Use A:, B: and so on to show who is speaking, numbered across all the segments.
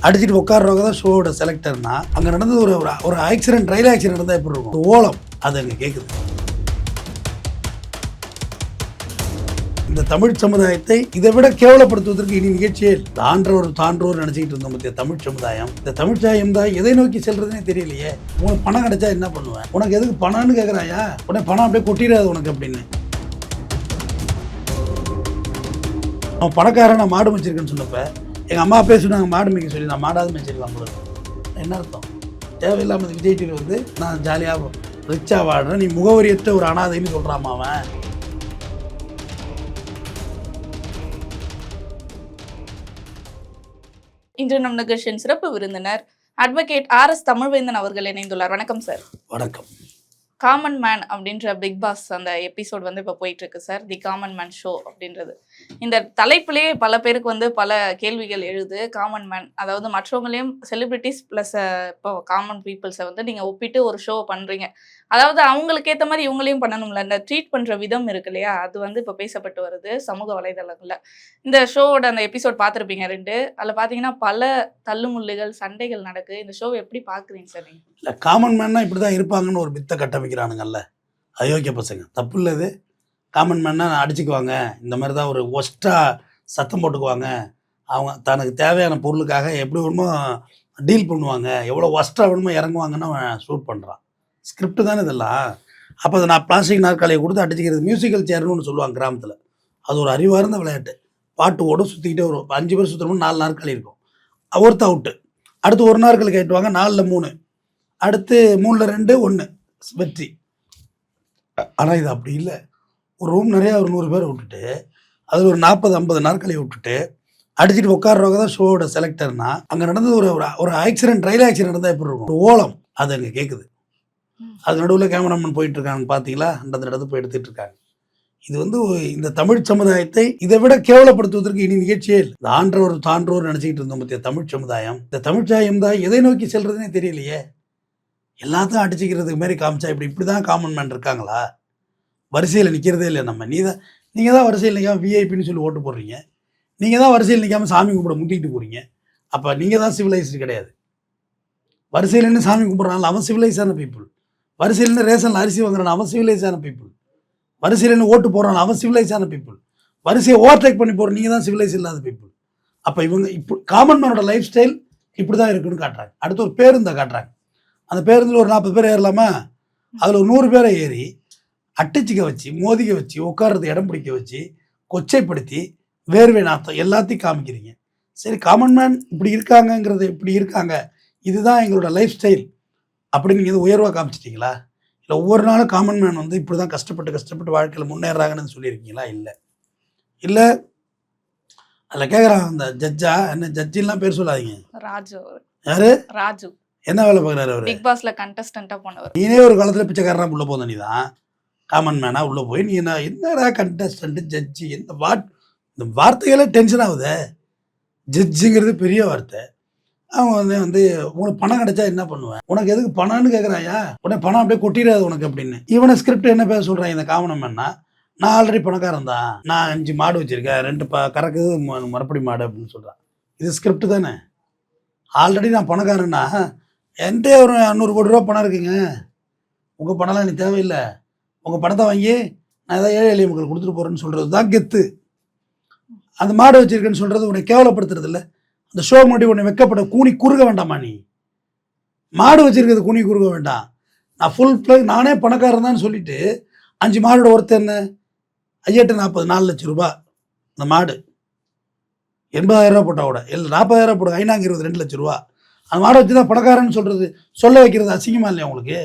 A: அடிச்சுட்டு உட்காடுறவங்க தான் ஷோவோட செலக்டர்னா அங்கே நடந்தது ஒரு ஆக்சிடென்ட், ரயில் ஆக்சிடென்ட் நடந்தால் எப்படி இருக்கும்? ஓலம் அது அங்கே கேட்குது. இந்த தமிழ் சமுதாயத்தை இதை விட கேவலப்படுத்துவதற்கு இனி நிகழ்ச்சியே தான்றோர் நினைச்சிட்டு இருந்தோம். மத்திய தமிழ் சமுதாயம், இந்த தமிழ் சமுதாயம் தான் எதை நோக்கி செல்றதுன்னே தெரியலையே. உனக்கு பணம் கிடைச்சா என்ன பண்ணுவேன்? உனக்கு எதுக்கு பணம்னு கேட்குறாயா? உடனே பணம் அப்படியே கொட்டிடாது உனக்கு அப்படின்னு. அவன் பணக்காரன், நான் மாடு மேய்ச்சிருக்கேன்னு சொன்னப்ப எங்கள் அம்மா பேசுனாங்க மாடு மேய்க்க சொல்லி, நான் மாடாவது மேய்ச்சிருக்கலாம் போல. என்ன அர்த்தம்? தேவையில்லாமல் விஜய் டிவி வந்து நான் ஜாலியாக ரிச்சாக வாடுறேன், நீ முகவரியற்ற ஒரு அனாதைன்னு சொல்கிறாமா அவன்.
B: இன்று நம் நிகழ்ச்சியின் சிறப்பு விருந்தினர் அட்வொகேட் ஆர்.எஸ். தமிழ்வேந்தன் அவர்கள் இணைந்துள்ளார். வணக்கம் சார்.
A: வணக்கம்.
B: காமன் மேன் அப்படின்ற பிக் பாஸ் அந்த எபிசோட் வந்து இப்போ போயிட்டு இருக்கு சார், தி காமன் மேன் ஷோ அப்படின்றது. இந்த தலைப்பிலேயே பல பேருக்கு வந்து பல கேள்விகள் எழுது. காமன் மேன், அதாவது மற்றவங்களையும் செலிபிரிட்டிஸ் ப்ளஸ் இப்போ காமன் பீப்புள்ஸை வந்து நீங்கள் ஒப்பிட்டு ஒரு ஷோ பண்ணுறீங்க. அதாவது அவங்களுக்கு ஏற்ற மாதிரி இவங்களையும் பண்ணணும்ல, இந்த ட்ரீட் பண்ணுற விதம் இருக்கு இல்லையா, அது வந்து இப்போ பேசப்பட்டு வருது சமூக வலைதளங்களில். இந்த ஷோவோட அந்த எபிசோட் பார்த்துருப்பீங்க 2. அதில் பார்த்தீங்கன்னா பல தள்ளுமுள்ளுகள், சண்டைகள் நடக்குது. இந்த ஷோவை எப்படி பார்க்குறீங்க சார் நீங்கள்?
A: இல்லை, காமன் மேன்னா இப்படி தான் இருப்பாங்கன்னு ஒரு மித்தை கட்டமைக்கிறானுங்கல்ல அயோக்கிய பசங்க. தப்பு இல்லை இது. காமன் மேன்னா அடிச்சுக்குவாங்க, இந்த மாதிரி தான் ஒரு ஒஸ்ட்டாக சத்தம் போட்டுக்குவாங்க, அவங்க தனக்கு தேவையான பொருளுக்காக எப்படி வேணுமோ டீல் பண்ணுவாங்க, எவ்வளோ ஒஸ்ட்டாக வேணுமோ இறங்குவாங்கன்னு அவன் ஷூட் பண்ணுறான். ஸ்கிரிப்ட் தானே இதெல்லாம். அப்போ அதை நான் பிளாஸ்டிக் நாற்காலியை கொடுத்து அடிச்சுக்கிறது. மியூசிக்கல் சேர்னு ஒன்று சொல்லுவாங்க கிராமத்தில், அது ஒரு அறிவார்ந்த விளையாட்டு. பாட்டு ஓடும், சுற்றிக்கிட்டே வரும். 5 பேர் சுற்றுறோம்னு 4 நாற்காலி இருக்கும். ஒருத்த அவுட்டு. அடுத்து ஒரு நாற்காலி கேட்டுவாங்க, 4ல் 3, அடுத்து 3ல் 2, 1 வெற்றி. ஆனால் இது அப்படி இல்லை. ஒரு ரூம் நிறையா ஒரு 100 பேரை விட்டுட்டு அதில் ஒரு 40-50 நாற்காலியை விட்டுட்டு அடிச்சுட்டு உட்காடுறவங்க தான் ஷோவோட செலக்டர்னா அங்கே நடந்தது ஒரு ஆக்சிடென்ட், ரயில் ஆக்சிடென்ட் நடந்தால் எப்படி இருக்கும்? ஒரு ஓலம் அது அங்கே கேட்குது. அது நடுவில் கேமராமேன் போயிட்டு இருக்காங்க, பார்த்தீங்களா, அந்த இடத்துல போய் எடுத்துட்டு இருக்காங்க. இது வந்து இந்த தமிழ் சமுதாயத்தை இதை விட கேவலப்படுத்துவதற்கு இனி நிகழ்ச்சியே இல்லை. தான்றோர் நினைச்சிட்டு இருந்தோம். மத்திய தமிழ் சமுதாயம், இந்த தமிழ் சமுதாயம் தான் எதை நோக்கி செல்றதுன்னே தெரியலையே. எல்லாத்தையும் அடிச்சுக்கிறதுக்கு மாதிரி காமிச்சா இப்படி தான் காமன் மேன் இருக்காங்களா? வரிசையில் நிற்கிறதே இல்லை. நீங்கள் தான் வரிசையில் நிற்காமல் விஐபின்னு சொல்லி ஓட்டு போடுறீங்க. நீங்கள் தான் வரிசையில் நிற்காமல் சாமி கும்பிட முட்டிக்கிட்டு போகிறீங்க. அப்போ நீங்கள் தான் சிவிலைஸ்டு கிடையாது. வரிசையில் நின்று சாமி கும்பிட்றாங்க அவன் சிவிலைஸான பீப்புள். வரிசையில் நின்று ரேஷனில் அரிசி வாங்குறான் அவன் சிவிலைஸான பீப்புள். வரிசையில் நின்று ஓட்டு போடுறான் அவன் சிவிலைஸான பீப்புள். வரிசையை ஓவர்டேக் பண்ணி போகிற நீங்கள் தான் சிவிலைஸ் இல்லாத பீப்புள். அப்போ இவங்க இப்போ காமன் மேனோட லைஃப் ஸ்டைல் இப்படி தான் இருக்குன்னு காட்டுறாங்க. அடுத்து ஒரு பேருந்தை காட்டுறாங்க. அந்த பேருந்தில் ஒரு 40 பேர் ஏறலாமா, அதில் ஒரு 100 பேரை ஏறி அட்டிச்சிக்க வச்சு, மோதிக்க வச்சு, உட்கார்றது இடம் பிடிக்க வச்சு, கொச்சைப்படுத்தி, வேர்வை நாத்தம் எல்லாத்தையும் காமிக்கிறீங்க. சரி, காமன் மேன் இப்படி இருக்காங்கங்கிறது, இப்படி இருக்காங்க, இதுதான் எங்களோட லைஃப் ஸ்டைல் அப்படின்னு நீங்கள் உயர்வாக காமிச்சிட்டிங்களா? இல்லை ஒவ்வொரு நாளும் காமன் மேன் வந்து இப்படி தான் கஷ்டப்பட்டு வாழ்க்கையில் முன்னேறாங்கன்னு சொல்லியிருக்கீங்களா? இல்லை அதில் கேட்குறாங்க, அந்த ஜட்ஜா என்ன ஜட்ஜின்லாம் பேர் சொல்லாதீங்க.
B: ராஜு.
A: யாரு?
B: ராஜு.
A: என்ன வேலை பார்க்குறாரு அவர்?
B: பிக் பாஸ்ல கண்டஸ்டன்ட்டா போனவர்.
A: நீனே ஒரு காலத்தில் பிச்சைக்காரனா உள்ள போத, நீ தான் காமன் மேனா உள்ள போய் நீ என்னடா கண்டஸ்டன்ட் ஜட்ஜி, இந்த வார்த்தைகளே டென்ஷன் ஆகுது. ஜட்ஜுங்கிறது பெரிய வார்த்தை. அவங்க வந்து உனக்கு பணம் கிடைச்சா என்ன பண்ணுவேன்? உனக்கு எதுக்கு பணம்னு கேட்குறாயா? உடனே பணம் அப்படியே கொட்டிடாது உனக்கு அப்படின்னு. இவனை ஸ்கிரிப்ட் என்ன பேச சொல்கிறான் இந்த காமன் மேன்னா, நான் ஆல்ரெடி பணக்காரன் தான், நான் 5 மாடு வச்சுருக்கேன், 2 கறக்குது மறுபடி மாடு அப்படின்னு சொல்கிறான். இது ஸ்கிரிப்ட் தானே. ஆல்ரெடி நான் பணக்காரன்னா என்கிட்ட ஒரு 100 கோடி ரூபா பணம் இருக்குங்க, உங்கள் பணம்லாம் எனக்கு தேவையில்லை, உங்கள் பணத்தை வாங்கி நான் ஏதாவது ஏழை எளிய மக்கள் கொடுத்துட்டு போகிறேன்னு சொல்கிறது தான் கெத்து. அந்த மாடு வச்சுருக்கேன்னு சொல்கிறது உன்னை கேவலப்படுத்துறது இல்லை. அந்த ஷோ முன்னாடி உன்னை வைக்கப்பட கூனி குறுக வேண்டாமா? நீ மாடு வச்சுருக்கிறது கூனி குறுக வேண்டாம். நான் ஃபுல் ப்ளே நானே பணக்காரன் தான் சொல்லிட்டு 5 மாடோட ஒருத்தர் என்ன 5-8-40 4 லட்சம் ரூபா. அந்த மாடு 80,000 ரூபா போட்டால் கூட இல்லை 40,000 ரூபா போடுங்க, 5-22 லட்சம் ரூபா. அந்த மாடை வச்சு தான் பணக்காரன்னு சொல்ல வைக்கிறது அசிங்கமா இல்லையா உங்களுக்கு?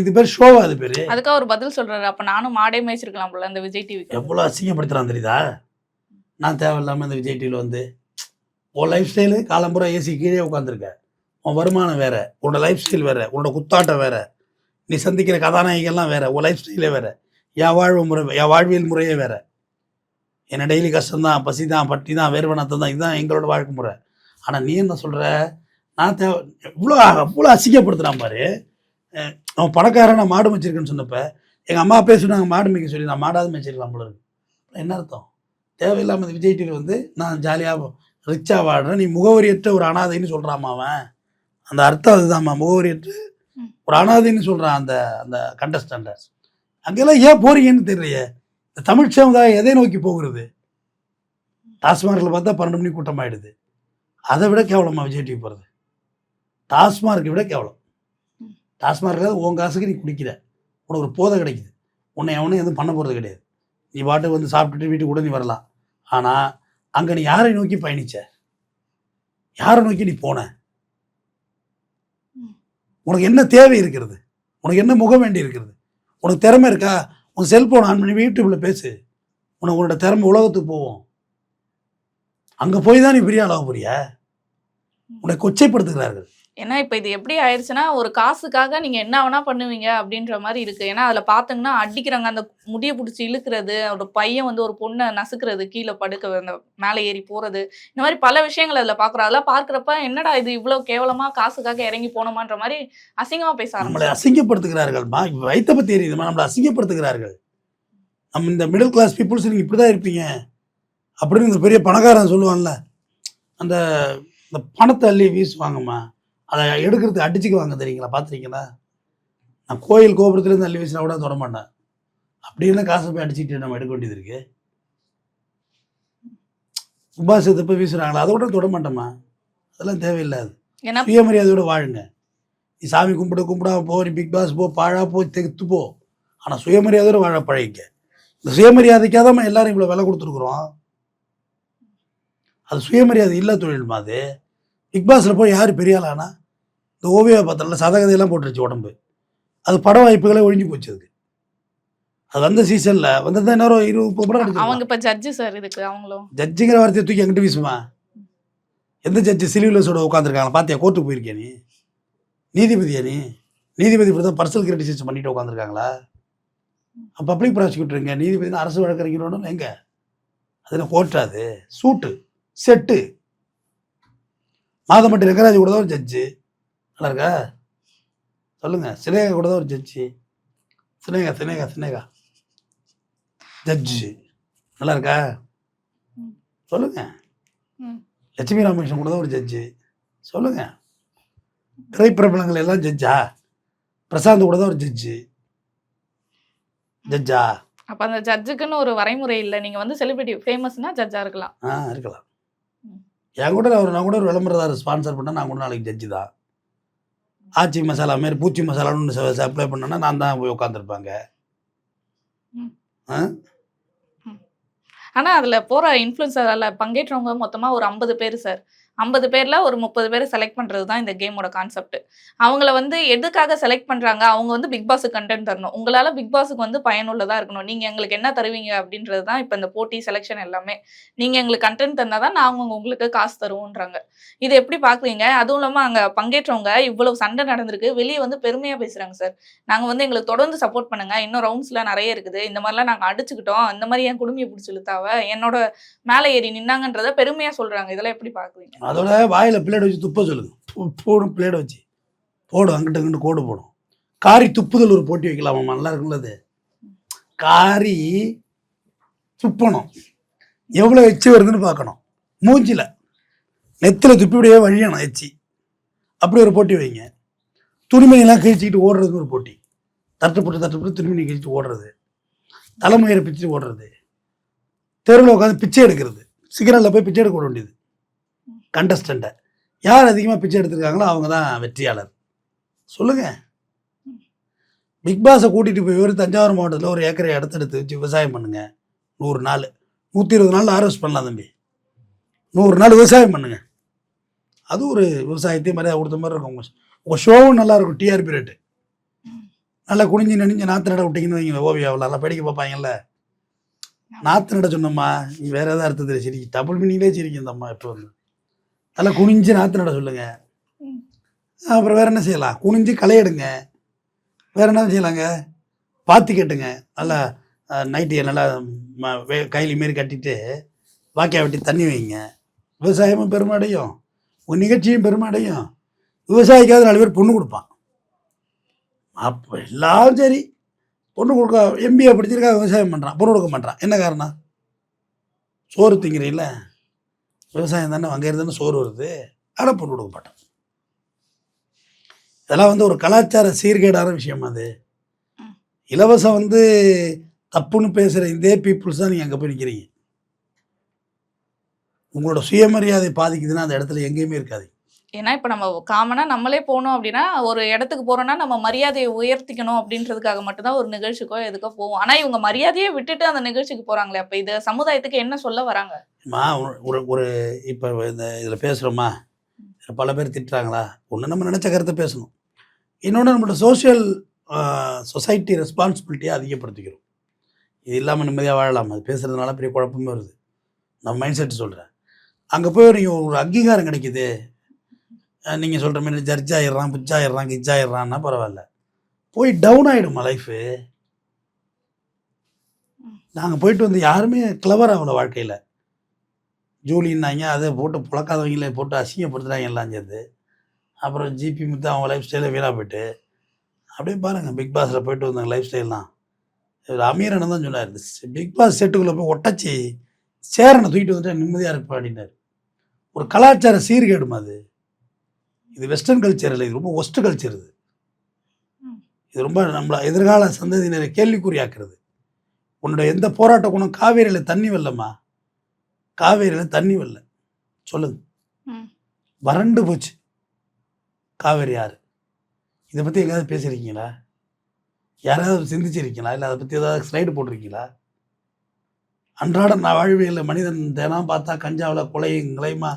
A: இது பேர் ஷோவா? அது பேர்.
B: அதுக்காக ஒரு பதில் சொல்றாரு, அப்ப நானும் மாடே மேய்ச்சிருக்கலாம் போல அந்த விஜய் டிவி.
A: எவ்வளோ அசிங்கப்படுத்துறான் தெரியுதா? நான் தேவையில்லாமல் இந்த விஜய் டிவியில் வந்து உன் லைஃப் ஸ்டைலு காலம்புறா ஏசி கீழே உட்காந்துருக்க, உன் வருமானம் வேற, உன்னோட லைஃப் ஸ்டைல் வேற, உன்னோட குத்தாட்டம் வேற, நீ சந்திக்கிற கதாநாயகெல்லாம் வேற, உன் லைஃப் ஸ்டைலே வேற, என் வாழ்வியல் முறையே வேற. என்ன டெய்லி கஷ்டம்தான், பசி தான், பட்டி தான், வேர்வனத்தை தான், இதுதான் எங்களோட வாழ்க்கை முறை. ஆனால் நீ என்ன சொல்கிற? நான் அவ்வளோ அசிங்கப்படுத்துகிறான் பாரு. அவன் பணக்காரன், நான் மாடு மேய்ச்சிருக்கேன்னு சொன்னப்ப எங்கள் அம்மா பேசுனாங்க மாடு மேய்க்க சொல்லி, நான் மாடாவது மேய்ச்சிருக்கலாம் போல இருக்கு. என்ன அர்த்தம்? தேவையில்லாமல் விஜய் டிவி வந்து நான் ஜாலியாக ரிச்சாக வாடுற, நீ முகவரியற்ற ஒரு அனாதைன்னு சொல்கிறாமா அவன். அந்த அர்த்தம் அதுதான்மா, முகவரியற்று ஒரு அனாதைன்னு சொல்கிறான் அந்த அந்த கண்டஸ்டண்ட்டை. அங்கெல்லாம் ஏன் போறீங்கன்னு தெரியலையே. இந்த தமிழ் சமுதாயம் எதை நோக்கி போகிறது? டாஸ்மார்க்கில் பார்த்தா 12 மணி கூட்டம் ஆகிடுது. அதை விட கேவலமாக விஜய் டிவி போகிறது. டாஸ்மார்க்கை விட கேவலம். டாஸ்மார்க்கில் உன் காசுக்கு நீ குடிக்கிற, உனக்கு ஒரு போதை கிடைக்குது, உன்னை எவனும் எதுவும் பண்ண போகிறது கிடையாது. நீ பாட்டு வந்து சாப்பிட்டுட்டு வீட்டுக்கு கூட நீ வரலாம். ஆனால் அங்கே நீ யாரை நோக்கி பயணிச்ச? யாரை நோக்கி நீ போன? உனக்கு என்ன தேவை இருக்கிறது? உனக்கு என்ன முகம் வேண்டி இருக்கிறது? உனக்கு திறமை இருக்கா? உன் செல்ஃபோன் ஆன் பண்ணி யூடியூப்பில் பேசு. உன்னோட திறமை உலகத்துக்கு போவோம். அங்கே போய் தான் நீ பெரிய ஆளாக போறியா? உன்னை கொச்சைப்படுத்துகிறார்கள்.
B: ஏன்னா இப்போ இது எப்படி ஆயிடுச்சுன்னா, ஒரு காசுக்காக நீங்க என்ன வேணா பண்ணுவீங்க அப்படின்ற மாதிரி இருக்கு. ஏன்னா அதுல பாத்தீங்கன்னா அடிக்கிறாங்க, அந்த முடிய பிடிச்சி இழுக்கிறது, ஒரு பையன் வந்து ஒரு பொண்ணை நசுக்கிறது, கீழே படுக்க அந்த மேலே ஏறி போறது, இந்த மாதிரி பல விஷயங்கள் அதுல பாக்குறோம். அதெல்லாம் பார்க்குறப்ப என்னடா இது இவ்வளவு கேவலமா காசுக்காக இறங்கி போனோமான்ற மாதிரி அசிங்கமா பேச
A: நம்மளை
B: ஆரம்பிச்சாங்க.
A: அசிங்கப்படுத்துகிறார்கள். வயிற்ற பற்றி எரியுதுமா, நம்மளை அசிங்கப்படுத்துகிறார்கள். நம்ம இந்த மிடில் கிளாஸ் பீப்புள்ஸ் நீங்கள் இப்படி தான் இருப்பீங்க அப்படின்னு இந்த பெரிய பணக்காரன் சொல்லுவான்ல, அந்த இந்த பணத்தை அள்ளி வீசுவாங்கம்மா, அதை எடுக்கிறதுக்கு அடிச்சுக்குவாங்க தெரியுங்களா? பார்த்துருக்கீங்களா? நான் கோயில் கோபுரத்துலேருந்து அள்ளி வீசினா கூட தொட மாட்டேன். அப்படின்னு காசை போய் அடிச்சுக்கிட்டு நம்ம எடுக்க வேண்டியது இருக்கு. உபாசத்தை போய் வீசுகிறாங்களா, அதை கூட தொட மாட்டோம்மா. அதெல்லாம் தேவையில்லாது.
B: ஏன்னா
A: சுயமரியாதையோடு வாழுங்க. நீ சாமி கும்பிடாம போ, நீ பிக் பாஸ் போ, பாழா போ, தெத்து போ, ஆனால் சுயமரியாதையோடு வாழ பழகிக்க. இந்த சுயமரியாதைக்காக தான் எல்லாரும் இவ்வளோ விலை கொடுத்துருக்குறோம். அது சுயமரியாதை இல்லை தொழில்மா. அது பிக் பாஸில் போய் யார் பெரிய ஆளானா? இந்த ஓவியா பத்திரம்ல சதகதையெல்லாம் போட்டுருச்சு உடம்பு. அது பட வாய்ப்புகளே ஒழிஞ்சு போச்சு. அதுக்கு அது வந்த சீசனில் வந்தது இன்னொரு 20 படம்
B: அவங்க
A: எடுத்து.
B: இப்ப ஜட்ஜு சார் இதுக்கு அவங்களும்
A: ஜட்ஜுங்கிற வார்த்தையை தூக்கி எங்கிட்ட வீசுமா? எந்த ஜட்ஜு சிலிவிலஸோட உட்காந்துருக்காங்க பார்த்தியா? கோர்ட்டுக்கு போயிருக்கியா நீ? நீதிபதியா நீ? நீதிபதி இப்படி தான் பர்சனல் கிரிட்டிசிசம் பண்ணிட்டு உட்காந்துருக்காங்களா? பப்ளிக் ப்ராசிக்யூட்டருங்க, நீதிபதினா அரசு வழக்கறிஞரோட எங்க? அது என்ன கோர்ட்டாது? சூட்டு செட்டு. மாதம்பட்டி ரங்கராஜ் கூட தான் ஒரு ஜட்ஜு. நல்லா இருக்கா? சொல்லுங்க. சினேகா கூட தான் ஒரு ஜட்ஜு. சினேகா ஜட்ஜு. நல்லா இருக்கா? சொல்லுங்க. லட்சுமி ராமகிருஷ்ணன் கூட தான் ஒரு ஜட்ஜு. சொல்லுங்க. திரைப்பிரபலங்கள் எல்லாம் ஜட்ஜா? பிரசாந்த் கூட தான் ஒரு ஜட்ஜு. ஜட்ஜா?
B: அப்ப அந்த ஜட்ஜுக்குன்னு ஒரு வரைமுறை இல்லை. நீங்க வந்து செலிபிரிட்டி ஃபேமஸ்னா ஜட்ஜா இருக்கலாம்.
A: இருக்கலாம். என் கூட நான் கூட ஒரு விளம்பரதாரர் ஸ்பான்சர் பண்ணால் நான் கூட நாளைக்கு ஜட்ஜு தான். ஆச்சி மசாலா மாரி பூச்சி மசாலான்னு சப்ளை பண்ணேன்னா நான் தான் போய் உட்காந்துருப்பாங்க.
B: ஆனா அதுல போற இன்ஃப்ளூயன்சரால பங்கேற்றவங்க மொத்தமா ஒரு 50 பேர் சார். 50 பேர்ல ஒரு 30 பேரை செலக்ட் பண்றது தான் இந்த கேமோட கான்செப்ட். அவங்கள வந்து எதுக்காக செலக்ட் பண்றாங்க? அவங்க வந்து பிக் பாஸுக்கு கண்டென்ட் தரணும். உங்களால பிக் பாஸுக்கு வந்து பயனுள்ளதா இருக்கணும். நீங்க எங்களுக்கு என்ன தருவீங்க அப்படின்றது தான் இப்ப இந்த போட்டி செலக்ஷன் எல்லாமே. நீங்க எங்களுக்கு கண்டென்ட் தந்தா தான் நாங்க உங்களுக்கு காசு தருவோம்ன்றாங்க. இதை எப்படி பாக்குறீங்க? அதுவும் இல்லாம அங்க பங்கேற்றவங்க இவ்வளவு சண்டை நடந்திருக்கு. வெளியே வந்து பெருமையா பேசுறாங்க சார். நாங்க வந்து எங்களுக்கு தொடர்ந்து சப்போர்ட் பண்ணுங்க. இன்னும் ரவுண்ட்ஸ்ல நிறைய இருக்குது. இந்த மாதிரிலாம் நாங்க அடிச்சுக்கிட்டோம். இந்த மாதிரி என் குடும்பியை பிடிச்சி இழுத்தாவ என்னோட மேலே ஏறி நின்னாங்கன்றத பெருமையா சொல்றாங்க. இதெல்லாம் எப்படி பாக்குறீங்க?
A: அதோட வாயில் பிளேட் வச்சு துப்ப சொல்லுங்க. போடும் பிளேட் வச்சு போடும், அங்கிட்ட அங்கிட்டு கோடு போடும். காரி துப்புதல் ஒரு போட்டி வைக்கலாமா? நல்லா இருக்குல்ல அது. காரி துப்பணும், எவ்வளோ எச்சி வருதுன்னு பார்க்கணும். மூஞ்சில் நெத்தில் துப்பிவிடையே வழியணும் எச்சி. அப்படி ஒரு போட்டி வைங்க. துணிமணியெல்லாம் கிழிச்சிக்கிட்டு ஓடுறதுன்னு ஒரு போட்டி. தட்டுப்பட்டு துணிமணி கிழிச்சிட்டு ஓடுறது, தலைமையரை பிச்சுட்டு ஓடுறது, தெருவில் உட்காந்து பிச்சை எடுக்கிறது, சிகரெட்டில் போய் பிச்சை எடுக்க விட வேண்டியது. கண்டஸ்டண்ட்டை யார் அதிகமாக பிச்சை எடுத்துருக்காங்களோ அவங்க தான் வெற்றியாளர். சொல்லுங்கள். பிக் பாஸை கூட்டிகிட்டு போய் ஒரு தஞ்சாவூர் மாவட்டத்தில் ஒரு ஏக்கரை இடத்தெடுத்து வச்சு விவசாயம் பண்ணுங்கள். 100 நாள் 120 நாள் ஹார்வெஸ்ட் பண்ணலாம் தம்பி. 100 நாள் விவசாயம் பண்ணுங்க. அது ஒரு விவசாயத்தையும் மரியாதை கொடுத்த மாதிரி இருக்கும். உங்கள் ஷோவும் நல்லாயிருக்கும். டிஆர்பி ரேட்டு நல்லா குனிஞ்சு நெனிஞ்சு நாற்று நட விட்டிங்கன்னு வைங்க. ஓவியாவில் நல்லா படிக்க பார்ப்பாங்கல்ல. நாற்று நட சொன்னம்மா, நீ வேறு எதாவது அர்த்தத்தில் சிரிக்கி டபுள் மீனிங்லேயே சிரிக்கும் இந்த அம்மா. இப்போ வந்து நல்லா குனிஞ்சு நாற்று நட சொல்லுங்க. அப்புறம் வேறு என்ன செய்யலாம்? குனிஞ்சு களை எடுங்க. வேறு என்ன செய்யலாங்க? பாத்தி கட்டுங்க. நல்லா நைட்டியை நல்லா கையில் மாரி கட்டிட்டு வாக்கியா வெட்டி தண்ணி வைங்க. விவசாயமும் பெருமை அடையும், உங்கள் நிகழ்ச்சியும் பெருமை அடையும். விவசாயிக்காவது 4 பேர் பொண்ணு கொடுப்பான். அப்போ எல்லாம் சரி. பொண்ணு கொடுக்க எம்பிஏ படிச்சிருக்கா, விவசாயம் பண்ணுறான், பொண்ணு கொடுக்க மாட்டான். என்ன காரணம்? சோறு திங்கிறீங்கள? விவசாயம் தானே, அங்கே இருந்தானே சோறு வருது. ஆனால் பொண்ணு கொடுக்க மாட்டோம். இதெல்லாம் வந்து ஒரு கலாச்சார சீர்கேடான விஷயம். அது
B: ம்.
A: இலவசம் வந்து தப்புன்னு பேசுகிற இதே பீப்புள்ஸ் தான் நீங்கள் அங்கே போய் நிற்கிறீங்க. உங்களோட சுயமரியாதை பாதிக்குதுன்னா அந்த இடத்துல எங்கேயுமே இருக்காது.
B: ஏன்னா இப்ப நம்ம காமனா நம்மளே போனோம் அப்படின்னா, ஒரு இடத்துக்கு போறோம்னா நம்ம மரியாதையை உயர்த்திக்கணும் அப்படின்றதுக்காக மட்டும் தான் ஒரு நிகழ்ச்சிக்கோ, எதுக்கோ போவோம். ஆனா இவங்க மரியாதையே விட்டுட்டு அந்த நிகழ்ச்சிக்கு போறாங்களே, அப்ப இது சமுதாயத்துக்கு என்ன சொல்ல வராங்க?
A: மா ஒரு ஒரு இப்போ இந்த இதில் பேசுகிறோமா, பல பேர் திட்டுறாங்களா, ஒன்று நம்ம நினச்ச கருத்தை பேசணும். இன்னொன்று நம்மளோட சோஷியல் சொசைட்டி ரெஸ்பான்சிபிலிட்டியை அதிகப்படுத்திக்கிறோம். இது இல்லாமல் நிம்மதியாக வாழலாம். அது பேசுகிறதுனால பெரிய குழப்பமே வருது. நான் மைண்ட் செட்டு சொல்கிறேன். அங்கே போய் நீங்கள் ஒரு அங்கீகாரம் கிடைக்குது. நீங்கள் சொல்கிற மாதிரி ஜட்ஜ் ஆயிடுறான், புஜ் ஆயிடுறான், கிஜ் ஆயிடுறான்னா பரவாயில்ல. போய் டவுன் ஆகிடுமா லைஃபு. நாங்கள் போயிட்டு வந்து யாருமே கிளவர் ஆகல வாழ்க்கையில். ஜூலின்னாங்க, அதை போட்டு புழக்காதவங்களே போட்டு அசிங்கப்படுத்துகிறாங்க எல்லாம் சேர்ந்து. அப்புறம் ஜிபி முத்து அவங்க லைஃப் ஸ்டைலை வீணாக போயிட்டு அப்படியே பாருங்கள். பிக் பாஸில் போயிட்டு வந்தாங்க லைஃப் ஸ்டைல்லாம். இவர் அமீரன் தான் சொன்னார், பிக் பாஸ் செட்டுக்குள்ளே போய் ஒட்டச்சி சேரனை தூக்கிட்டு வந்துட்டு நிம்மதியாக இருப்பா அப்படின்னாரு. ஒரு கலாச்சார சீர்கேடுமா அது. இது வெஸ்டர்ன் கல்ச்சர் இல்லை, இது ரொம்ப ஒஸ்ட் கல்ச்சர். இது ரொம்ப நம்மள எதிர்கால சந்ததியினரை கேள்விக்குறியாக்குறது. உன்னோட எந்த போராட்ட குணம். காவேரியில் தண்ணி வரலம்மா, காவேரியில் தண்ணி வரல சொல்லுங்க. வறண்டு போச்சு காவேரி ஆறு. இதை பற்றி எங்கேயாவது பேசியிருக்கீங்களா? யாராவது சிந்திச்சிருக்கீங்களா? இல்லை அதை பற்றி ஏதாவது ஸ்லைடு போட்டிருக்கீங்களா? அன்றாட நான் வாழ்வியலில் மனிதன் தினம் பார்த்தா கஞ்சாவில் கொலையுங்களையுமா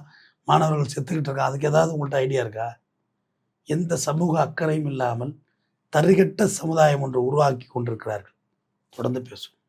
A: மாணவர்கள் செத்துக்கிட்டு இருக்கா. அதுக்கு ஏதாவது உங்கள்கிட்ட ஐடியா இருக்கா? எந்த சமூக அக்கறையும் இல்லாமல் தரிகட்ட சமுதாயம் ஒன்று உருவாக்கி கொண்டிருக்கிறார்கள். தொடர்ந்து பேசுவோம்.